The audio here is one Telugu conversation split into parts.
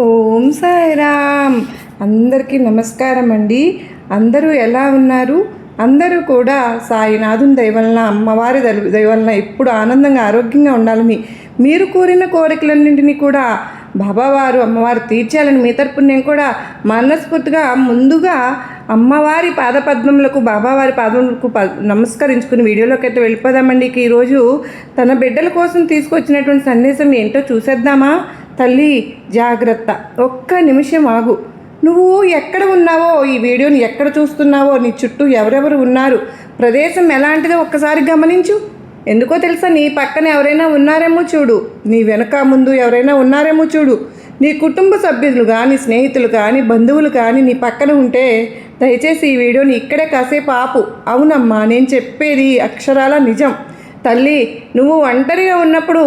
ఓం సాయిరామ్. అందరికీ నమస్కారం అండి. అందరూ ఎలా ఉన్నారు? అందరూ కూడా సాయినాథుని దయవలన, అమ్మవారి దయవలన ఎప్పుడు ఆనందంగా ఆరోగ్యంగా ఉండాలని, మీరు కోరిన కోరికలన్నింటినీ కూడా బాబావారు అమ్మవారు తీర్చాలని మీ తరపున నేను కూడా మనస్ఫూర్తిగా ముందుగా అమ్మవారి పాదపద్మములకు, బాబావారి పాదములకు నమస్కరించుకుని వీడియోలోకి అయితే వెళ్ళిపోదామండి. ఈరోజు తన బిడ్డల కోసం తీసుకొచ్చినటువంటి సందేశం ఏంటో చూసేద్దామా? తల్లి జాగ్రత్త, ఒక్క నిమిషం ఆగు. నువ్వు ఎక్కడ ఉన్నావో, ఈ వీడియోని ఎక్కడ చూస్తున్నావో, నీ చుట్టూ ఎవరెవరు ఉన్నారు, ప్రదేశం ఎలాంటిదో ఒక్కసారి గమనించు. ఎందుకో తెలుసా? నీ పక్కన ఎవరైనా ఉన్నారేమో చూడు, నీ వెనక ముందు ఎవరైనా ఉన్నారేమో చూడు. నీ కుటుంబ సభ్యులు కానీ, స్నేహితులు కానీ, బంధువులు కానీ నీ పక్కన ఉంటే దయచేసి ఈ వీడియోని ఇక్కడే కాసేపు ఆపు. అవునమ్మా, నేను చెప్పేది అక్షరాల నిజం. తల్లి, నువ్వు ఒంటరిగా ఉన్నప్పుడు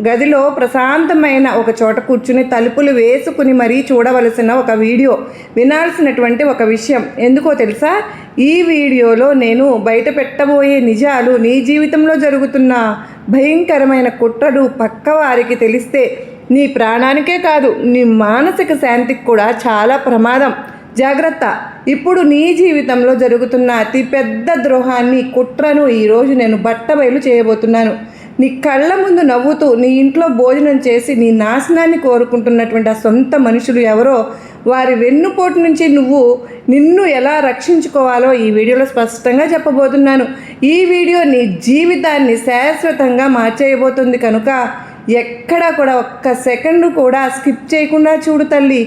గదిలో ప్రశాంతమైన ఒక చోట కూర్చుని తలుపులు వేసుకుని మరీ చూడవలసిన ఒక వీడియో, వినాల్సినటువంటి ఒక విషయం. ఎందుకో తెలుసా? ఈ వీడియోలో నేను బయట పెట్టబోయే నిజాలు, నీ జీవితంలో జరుగుతున్న భయంకరమైన కుట్రలు పక్కవారికి తెలిస్తే నీ ప్రాణానికే కాదు, నీ మానసిక శాంతికి కూడా చాలా ప్రమాదం. జాగ్రత్త. ఇప్పుడు నీ జీవితంలో జరుగుతున్న అతిపెద్ద ద్రోహాన్ని, కుట్రను ఈరోజు నేను బట్టబయలు చేయబోతున్నాను. నీ కళ్ళ ముందు నవ్వుతూ నీ ఇంట్లో భోజనం చేసి నీ నాశనాన్ని కోరుకుంటున్నటువంటి ఆ సొంత మనుషులు ఎవరో, వారి వెన్నుపోటు నుంచి నిన్ను ఎలా రక్షించుకోవాలో ఈ వీడియోలో స్పష్టంగా చెప్పబోతున్నాను. ఈ వీడియో నీ జీవితాన్ని శాశ్వతంగా మార్చేయబోతుంది కనుక ఎక్కడా కూడా ఒక్క సెకండు కూడా స్కిప్ చేయకుండా చూడు తల్లి.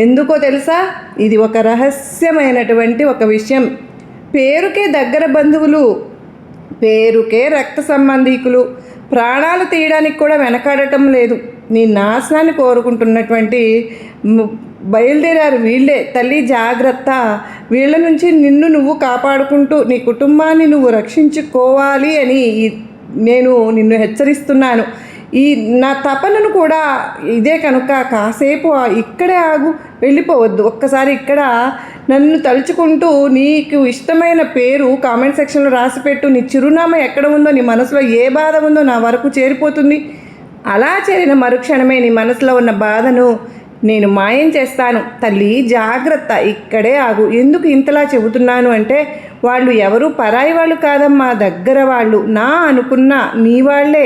ఎందుకో తెలుసా? ఇది ఒక రహస్యమైనటువంటి ఒక విషయం. పేరుకే దగ్గర బంధువులు, పేరుకే రక్త సంబంధీకులు ప్రాణాలు తీయడానికి కూడా వెనకాడటం లేదు. నీ నాశనాన్ని కోరుకుంటున్నటువంటి బయలుదేరారు వీళ్ళే. తల్లి జాగ్రత్త. వీళ్ళ నుంచి నువ్వు కాపాడుకుంటూ నీ కుటుంబాన్ని నువ్వు రక్షించుకోవాలి అని నేను నిన్ను హెచ్చరిస్తున్నాను. నా తపనను కూడా ఇదే కనుక కాసేపు ఇక్కడే ఆగు, వెళ్ళిపోవద్దు. ఒక్కసారి ఇక్కడ నన్ను తలుచుకుంటూ నీకు ఇష్టమైన పేరు కామెంట్ సెక్షన్లో రాసిపెట్టు. నీ చిరునామా ఎక్కడ ఉందో, నీ మనసులో ఏ బాధ ఉందో నా వరకు చేరిపోతుంది. అలా చేరిన మరుక్షణమే నీ మనసులో ఉన్న బాధను నేను మాయం చేస్తాను. తల్లి జాగ్రత్త, ఇక్కడే ఆగు. ఎందుకు ఇంతలా చెబుతున్నాను అంటే, వాళ్ళు ఎవరు పరాయి వాళ్ళు కాదమ్మా, దగ్గర వాళ్ళు. నా అనుకున్న నీ వాళ్ళే,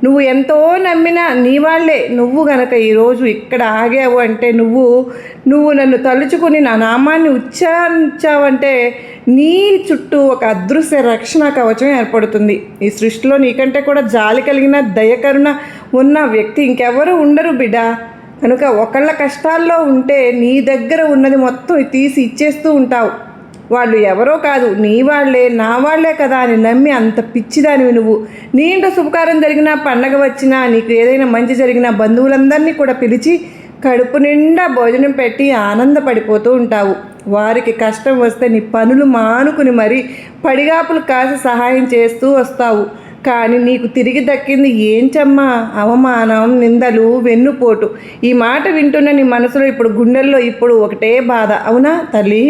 నువ్వు ఎంతో నమ్మిన నీ వాళ్ళే. నువ్వు గనక ఈరోజు ఇక్కడ ఆగావు అంటే, నువ్వు నన్ను తలుచుకుని నా నామాన్ని ఉచ్చారించావంటే నీ చుట్టూ ఒక అదృశ్య రక్షణ కవచం ఏర్పడుతుంది. ఈ సృష్టిలో నీకంటే కూడా జాలి కలిగిన, దయకరుణ ఉన్న వ్యక్తి ఇంకెవరు ఉండరు బిడ్డ. కనుక ఒకళ్ళ కష్టాల్లో ఉంటే నీ దగ్గర ఉన్నది మొత్తం తీసి ఇచ్చేస్తూ ఉంటావు. వాళ్ళు ఎవరో కాదు, నీ వాళ్ళే, నా వాళ్ళే కదా అని నమ్మి అంత పిచ్చిదానివి నువ్వు. నీ ఇంట్లో శుభకార్యం జరిగినా, పండగ వచ్చినా, నీకు ఏదైనా మంచి జరిగినా బంధువులందరినీ కూడా పిలిచి కడుపు నిండా భోజనం పెట్టి ఆనందపడిపోతూ ఉంటావు. వారికి కష్టం వస్తే నీ పనులు మానుకుని మరీ పడిగాపులు కాసి సహాయం చేస్తూ వస్తావు. కానీ నీకు తిరిగి దక్కింది ఏంచమ్మా? అవమానం, నిందలు, వెన్నుపోటు. ఈ మాట వింటున్న నీ మనసులో ఇప్పుడు, గుండెల్లో ఇప్పుడు ఒకటే బాధ. అవునా తల్లి?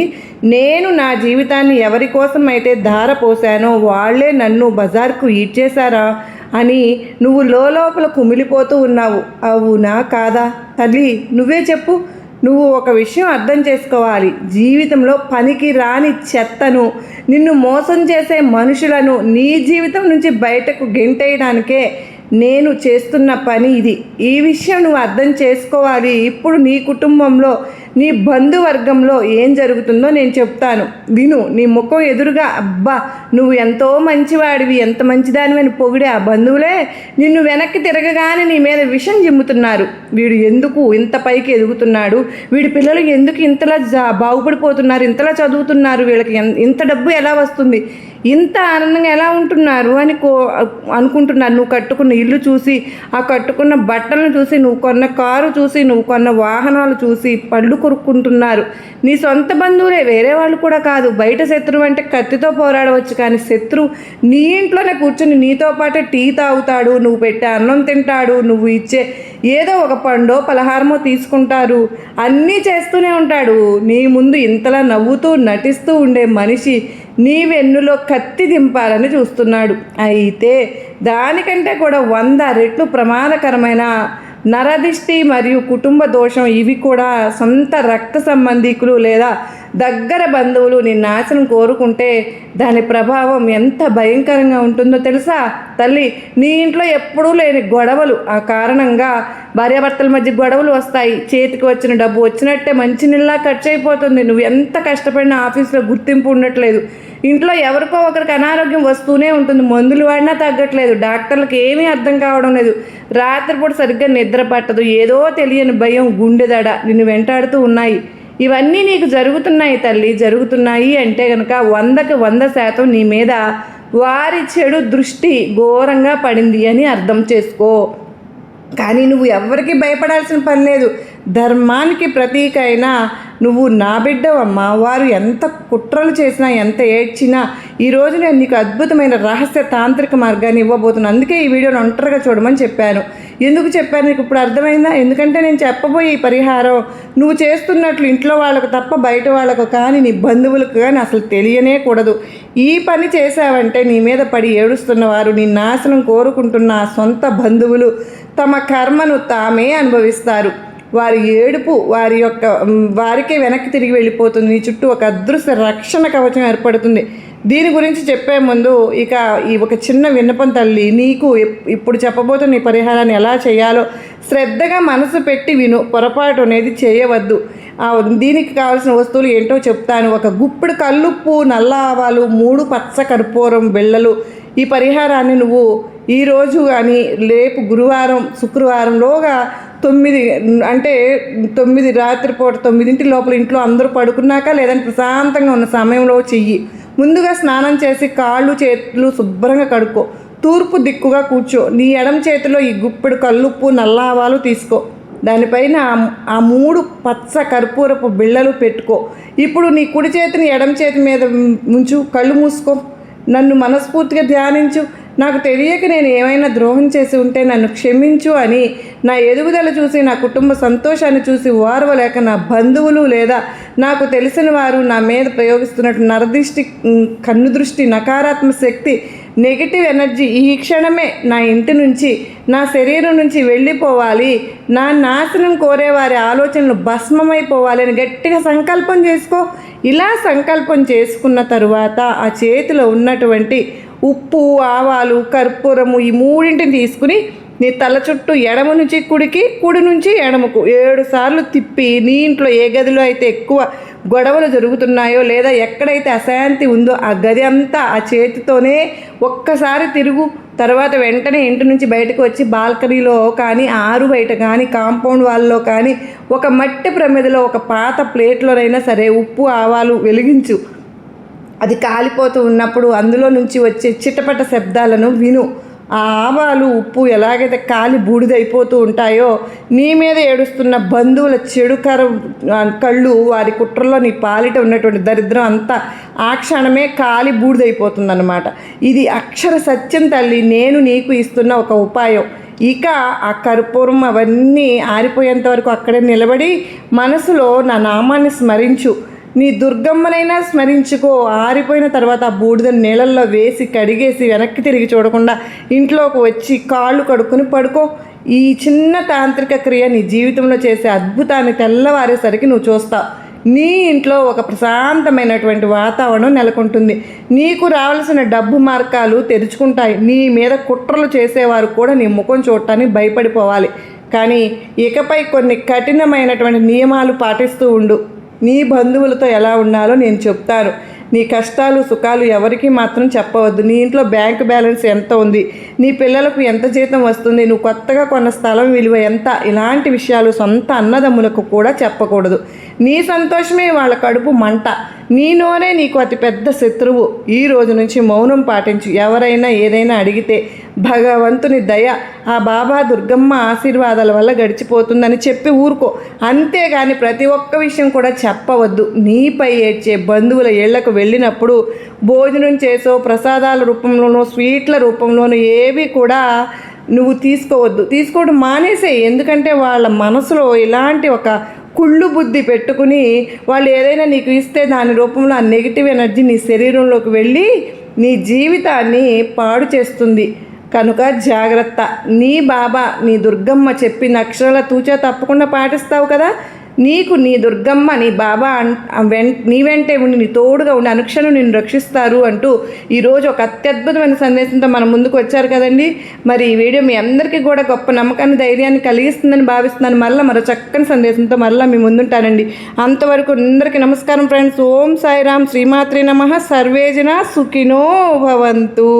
నేను నా జీవితాన్ని ఎవరి కోసం అయితే ధార పోసానో వాళ్లే నన్ను బజార్కు ఈడ్చేశారా అని నువ్వు లోపల కుమిలిపోతూ ఉన్నావు. అవునా కాదా? తల్లి నువ్వే చెప్పు. నువ్వు ఒక విషయం అర్థం చేసుకోవాలి. జీవితంలో పనికి రాని చెత్తను, నిన్ను మోసం చేసే మనుషులను నీ జీవితం నుంచి బయటకు గెంటేయడానికే నేను చేస్తున్న పని ఇది. ఈ విషయం నువ్వు అర్థం చేసుకోవాలి. ఇప్పుడు నీ కుటుంబంలో, నీ బంధువర్గంలో ఏం జరుగుతుందో నేను చెప్తాను, విను. నీ ముఖం ఎదురుగా అబ్బా నువ్వు ఎంతో మంచివాడివి, ఎంత మంచిదానివి అని పొగిడే ఆ బంధువులే నిన్ను వెనక్కి తిరగగానే నీ మీద విషం జిమ్ముతున్నారు. వీడు ఎందుకు ఇంత పైకి ఎదుగుతున్నాడు, వీడి పిల్లలు ఎందుకు ఇంతలా బాగుపడిపోతున్నారు, ఇంతలా చదువుతున్నారు, వీళ్ళకి ఇంత డబ్బు ఎలా వస్తుంది, ఇంత ఆనందంగా ఎలా ఉంటున్నారు అని అనుకుంటున్నారు. నువ్వు కట్టుకున్న ఇల్లు చూసి, ఆ కట్టుకున్న బట్టలను చూసి, నువ్వు కొన్న కారు చూసి, నువ్వు కొన్న వాహనాలు చూసి పళ్ళు కొరుక్కుంటున్నారు. నీ సొంత బంధువులే, వేరే వాళ్ళు కూడా కాదు. బయట శత్రువు అంటే కత్తితో పోరాడవచ్చు, కానీ శత్రువు నీ ఇంట్లోనే కూర్చొని నీతో పాటే టీ తాగుతాడు, నువ్వు పెట్టే అన్నం తింటాడు, నువ్వు ఇచ్చే ఏదో ఒక పండో పలహారమో తీసుకుంటారు, అన్నీ చేస్తూనే ఉంటాడు. నీ ముందు ఇంతలా నవ్వుతూ నటిస్తూ ఉండే మనిషి నీ వెన్నులో కత్తి దింపాలని చూస్తున్నాడు. అయితే దానికంటే కూడా 100 రెట్లు ప్రమాదకరమైన నరదిష్టి మరియు కుటుంబ దోషం ఇవి కూడా సొంత రక్త సంబంధికులు లేదా దగ్గర బంధువులు నీ నాశనం కోరుకుంటే దాని ప్రభావం ఎంత భయంకరంగా ఉంటుందో తెలుసా తల్లి. నీ ఇంట్లో ఎప్పుడూ లేని గొడవలు, ఆ కారణంగా భార్యాభర్తల మధ్య గొడవలు వస్తాయి. చేతికి వచ్చిన డబ్బు వచ్చినట్టే మంచినీళ్ళ ఖర్చు అయిపోతుంది. నువ్వు ఎంత కష్టపడినా ఆఫీస్లో గుర్తింపు ఉండట్లేదు. ఇంట్లో ఎవరికో ఒకరికి అనారోగ్యం వస్తూనే ఉంటుంది. మందులు వాడినా తగ్గట్లేదు. డాక్టర్లకు ఏమీ అర్థం కావడం లేదు. రాత్రిపూట సరిగ్గా నిద్ర పట్టదు. ఏదో తెలియని భయం, గుండెదడ నిన్ను వెంటాడుతూ ఉన్నాయి. ఇవన్నీ నీకు జరుగుతున్నాయి తల్లి. జరుగుతున్నాయి అంటే కనుక 100కి 100% నీ మీద వారి చెడు దృష్టి ఘోరంగా పడింది అని అర్థం చేసుకో. కానీ నువ్వు ఎవరికి భయపడాల్సిన పని లేదు. ధర్మానికి ప్రతీక అయినా నువ్వు నా బిడ్డవమ్మా. వారు ఎంత కుట్రలు చేసినా, ఎంత ఏడ్చినా ఈరోజు నేను నీకు అద్భుతమైన రహస్య తాంత్రిక మార్గాన్ని ఇవ్వబోతున్నాను. అందుకే ఈ వీడియోని ఒంటరిగా చూడమని చెప్పాను. ఎందుకు చెప్పాను నీకు ఇప్పుడు అర్థమైందా? ఎందుకంటే నేను చెప్పబోయే ఈ పరిహారం నువ్వు చేస్తున్నట్లు ఇంట్లో వాళ్ళకు తప్ప బయట వాళ్ళకు కానీ నీ బంధువులకు కానీ అసలు తెలియనే కూడదు. ఈ పని చేశావంటే నీ మీద పడి ఏడుస్తున్న వారు, నీ నాశనం కోరుకుంటున్న ఆ సొంత బంధువులు తమ కర్మను తామే అనుభవిస్తారు. వారి ఏడుపు వారికే వెనక్కి తిరిగి వెళ్ళిపోతుంది. నీ చుట్టూ ఒక అదృశ్య రక్షణ కవచం ఏర్పడుతుంది. దీని గురించి చెప్పే ముందు ఇక ఈ ఒక చిన్న విన్నపం తల్లి. నీకు ఇప్పుడు చెప్పబోతున్న ఈ పరిహారాన్ని ఎలా చేయాలో శ్రద్ధగా మనసు పెట్టి విను. పొరపాటు అనేది చేయవద్దు. దీనికి కావాల్సిన వస్తువులు ఏంటో చెప్తాను. ఒక గుప్పెడు కల్లుప్పు, నల్ల ఆవాలు, 3 పచ్చ కర్పూరం బిళ్ళలు. ఈ పరిహారాన్ని నువ్వు ఈరోజు కానీ రేపు గురువారం, శుక్రవారంలోగా 9 రాత్రిపూట 9 లోపల ఇంట్లో అందరూ పడుకున్నాక లేదంటే ప్రశాంతంగా ఉన్న సమయంలో చెయ్యి. ముందుగా స్నానం చేసి కాళ్ళు చేతులు శుభ్రంగా కడుక్కో. తూర్పు దిక్కుగా కూర్చో. నీ ఎడమ చేతిలో ఈ గుప్పెడు కల్లుప్పు, నల్ల ఆవాలు తీసుకో. దానిపైన ఆ 3 పచ్చ కర్పూరపు బిళ్ళలు పెట్టుకో. ఇప్పుడు నీ కుడి చేతిని ఎడమ చేతి మీద ఉంచు. కళ్ళు మూసుకో. నన్ను మనస్ఫూర్తిగా ధ్యానించు. నాకు తెలియక నేను ఏమైనా ద్రోహం చేసి ఉంటే నన్ను క్షమించు అని, నా ఎదుగుదల చూసి, నా కుటుంబ సంతోషాన్ని చూసి ఓర్వలేక నా బంధువులు లేదా నాకు తెలిసిన వారు నా మీద ప్రయోగిస్తున్నట్టు నరదృష్టి, కన్ను దృష్టి, నకారాత్మక శక్తి, నెగిటివ్ ఎనర్జీ ఈ క్షణమే నా ఇంటి నుంచి, నా శరీరం నుంచి వెళ్ళిపోవాలి. నా నాశనం కోరే వారి ఆలోచనలు భస్మమైపోవాలి అని గట్టిగా సంకల్పం చేసుకో. ఇలా సంకల్పం చేసుకున్న తరువాత ఆ చేతిలో ఉన్నటువంటి ఉప్పు, ఆవాలు, కర్పూరము ఈ 3 తీసుకుని నీ తల చుట్టూ ఎడమ నుంచి కుడికి, కుడి నుంచి ఎడమకు 7 సార్లు తిప్పి, నీ ఇంట్లో ఏ గదిలో అయితే ఎక్కువ గొడవలు జరుగుతున్నాయో లేదా ఎక్కడైతే అశాంతి ఉందో ఆ గది అంతా ఆ చేతితోనే ఒక్కసారి తిరుగు. తర్వాత వెంటనే ఇంటి నుంచి బయటకు వచ్చి బాల్కనీలో కానీ, ఆరు బయట కానీ, కాంపౌండ్ వాల్లో కానీ ఒక మట్టి ప్రమిదలో ఒక పాత ప్లేట్లోనైనా సరే ఉప్పు, ఆవాలు వెలిగించు. అది కాలిపోతూ ఉన్నప్పుడు అందులో నుంచి వచ్చే చిటపట శబ్దాలను విను. ఆ ఆవాలు, ఉప్పు ఎలాగైతే కాలి బూడిదైపోతూ ఉంటాయో నీ మీద ఏడుస్తున్న బంధువుల చెడు కళ్ళు, వారి కుట్రలో నీ పాలిట ఉన్నటువంటి దరిద్రం అంతా ఆ క్షణమే కాలి బూడిదైపోతుందన్నమాట. ఇది అక్షర సత్యం తల్లి. నేను నీకు ఇస్తున్న ఒక ఉపాయం. ఇక ఆ కర్పూరం అవన్నీ ఆరిపోయేంత వరకు అక్కడే నిలబడి మనసులో నా నామాన్ని స్మరించు. నీ దుర్గమ్మనైనా స్మరించుకో. ఆరిపోయిన తర్వాత ఆ బూడిదని నీళ్ళల్లో వేసి కడిగేసి వెనక్కి తిరిగి చూడకుండా ఇంట్లోకి వచ్చి కాళ్ళు కడుక్కొని పడుకో. ఈ చిన్న తాంత్రిక క్రియ నీ జీవితంలో చేసే అద్భుతాన్ని తెల్లవారేసరికి నువ్వు చూస్తావు. నీ ఇంట్లో ఒక ప్రశాంతమైనటువంటి వాతావరణం నెలకొంటుంది. నీకు రావాల్సిన డబ్బు మార్గాలు తెరుచుకుంటాయి. నీ మీద కుట్రలు చేసేవారు కూడా నీ ముఖం చూడటానికి భయపడిపోవాలి. కానీ ఇకపై కొన్ని కఠినమైనటువంటి నియమాలు పాటిస్తూ ఉండు. నీ బంధువులతో ఎలా ఉండాలో నేను చెప్తాను. నీ కష్టాలు, సుఖాలు ఎవరికి మాత్రం చెప్పవద్దు. నీ ఇంట్లో బ్యాంక్ బ్యాలెన్స్ ఎంత ఉంది, నీ పిల్లలకు ఎంత జీతం వస్తుంది, నువ్వు కొత్తగా కొన్న స్థలం విలువ ఎంత, ఇలాంటి విషయాలు సొంత అన్నదమ్ములకు కూడా చెప్పకూడదు. నీ సంతోషమే వాళ్ళ కడుపు మంట. నీ నోరే నీకు అతిపెద్ద శత్రువు. ఈ రోజు నుంచి మౌనం పాటించు. ఎవరైనా ఏదైనా అడిగితే భగవంతుని దయ, ఆ బాబా దుర్గమ్మ ఆశీర్వాదాల వల్ల గడిచిపోతుందని చెప్పి ఊరుకో. అంతేగాని ప్రతి ఒక్క విషయం కూడా చెప్పవద్దు. నీపై ఏడ్చే బంధువుల ఇళ్లకు వెళ్ళినప్పుడు భోజనం చేసో, ప్రసాదాల రూపంలోనో, స్వీట్ల రూపంలోనో ఏవి కూడా నువ్వు తీసుకోవడం మానేసే. ఎందుకంటే వాళ్ళ మనసులో ఇలాంటి ఒక కుళ్ళు బుద్ధి పెట్టుకుని వాళ్ళు ఏదైనా నీకు ఇస్తే దాని రూపంలో ఆ నెగిటివ్ ఎనర్జీ నీ శరీరంలోకి వెళ్ళి నీ జీవితాన్ని పాడు చేస్తుంది. కనుక జాగ్రత్త. నీ బాబా నీ దుర్గమ్మ చెప్పిన అక్షరాల తూచా తప్పకుండా పాటిస్తావు కదా. నీకు నీ దుర్గమ్మ నీ బాబా నీ వెంటే ఉండి నీ తోడుగా ఉండి అనుక్షణం నిన్ను రక్షిస్తారు అంటూ ఈరోజు ఒక అత్యద్భుతమైన సందేశంతో మన ముందుకు వచ్చారు కదండి. మరి ఈ వీడియో మీ అందరికీ కూడా గొప్ప నమ్మకాన్ని ధైర్యాన్ని కలిగిస్తుందని భావిస్తున్నాను. మరో చక్కని సందేశంతో మరలా మీ ముందుంటానండి. అంతవరకు అందరికీ నమస్కారం ఫ్రెండ్స్. ఓం సాయిరామ్, శ్రీమాత్రే నమః. సర్వేజన సుఖినో భవంతు.